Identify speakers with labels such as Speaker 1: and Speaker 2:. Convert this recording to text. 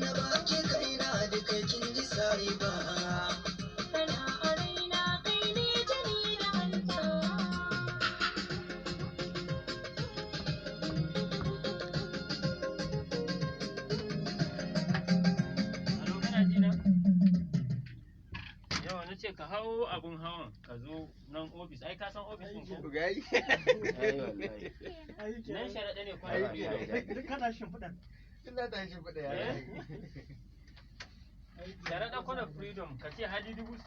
Speaker 1: na baki kaina duka kin ji sai ba
Speaker 2: ce ka hau abun hawan ka zo nan ofis ai ka san ofis din ko
Speaker 3: gai
Speaker 2: ai wallahi nan sharaɗa ne kwana
Speaker 4: duk kana shimfiɗa
Speaker 3: ina ta shimfiɗa ya
Speaker 2: sharaɗa kwana freedom ka ce hali 1000